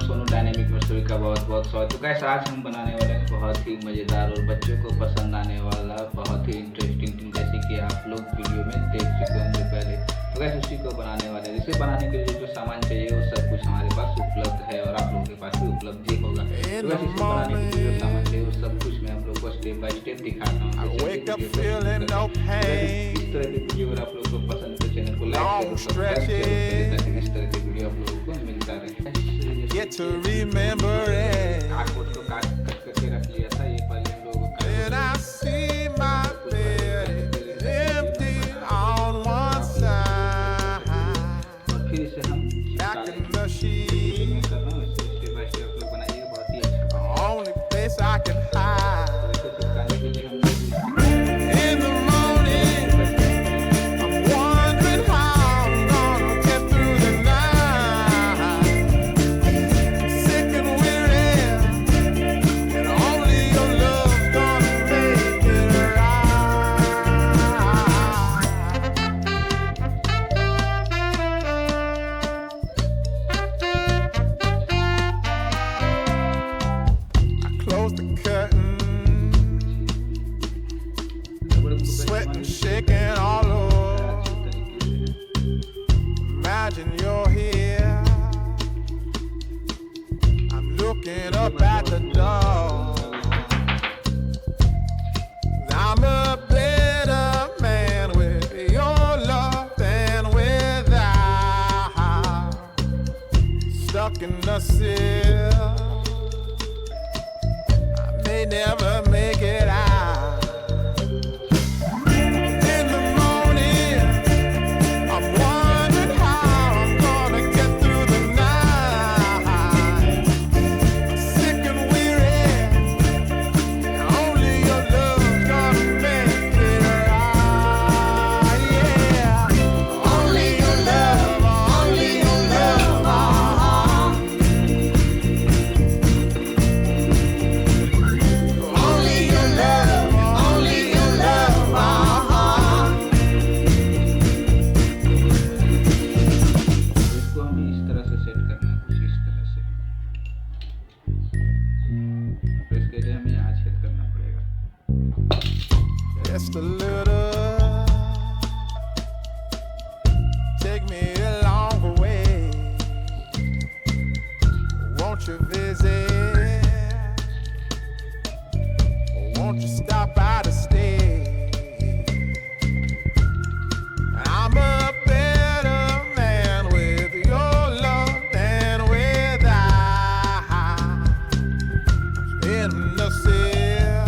Sonu dynamic मस्टोरी का बहुत बहुत स्वागत। तो गाइस आज हम बनाने वाले हैं बहुत ही मज़ेदार और बच्चों को पसंद आने वाला बहुत ही इंटरेस्टिंग थिंग, जैसे कि आप लोग वीडियो में देख चुके होंगे पहले। तो गाइस उसी को बनाने वाले हैं। इसे बनाने के लिए जो सामान चाहिए वो सब कुछ हमारे पास उपलब्ध है और आप लोगों के पास भी उपलब्ध ही होगा। तो गाइस इसे बनाने के लिए जो सामान चाहिए वो सब कुछ मैं आप लोग को स्टेप बाय स्टेप दिखाता हूँ। इस तरह की वीडियो अगर आप लोग को पसंद है तो चैनल को लाइक करो, सब्सक्राइब करो ताकि इस तरह की वीडियो आप लोगों को मिलता रहे। Get to remember it. Artboard को काट करके रख लिया था, ये पहले हम लोगों को When I see my bed empty on one side, और फिर इसे हम back in the sheet, मैं कर रहा हूँ। इसे स्टेप बाय स्टेप आप लोग बनाइएगा, बहुत ही अच्छा। only place I can hide. तो इसे चिपकाने के लिए हम In the morning, I'm wondering how I'm gonna get through the night. Sick and weary, and only your love gonna make it right. I close the curtain. Sweating, shaking all over. Imagine you're here. I'm looking up at the door. I'm a better man with your love than without. Stuck in the cell. I may never make it out. Just a little, take me along the way. Won't you visit? Won't you stop by to stay? I'm a better man with your love than without. In the cell,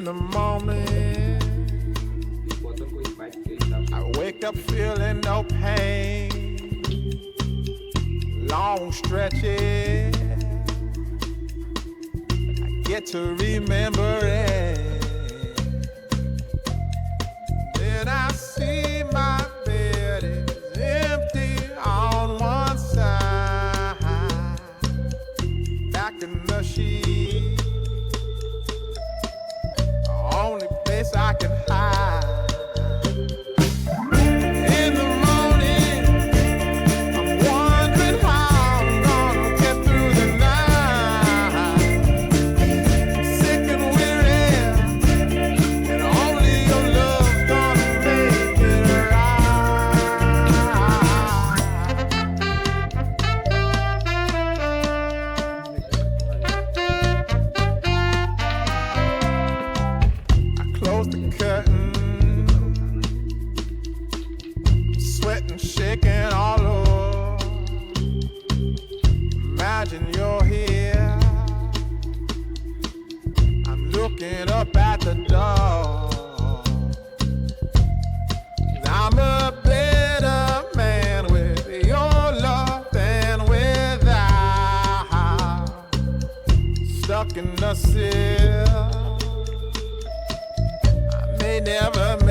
In the morning, बोतल को spice के हिसाब से I wake up feeling no pain. Long stretches, I get to remember it. Then I see my bed is empty on one side. Back in the sheet, only place I can hide. In the morning, I'm wondering how I'm gonna get through the night. I'm sick and weary, and only your love's gonna make it right. I close the curtain, sweating, shaking all over. Imagine you're here. I'm looking up at the door. I'm a better man with your love than without. Stuck in the cell, I may never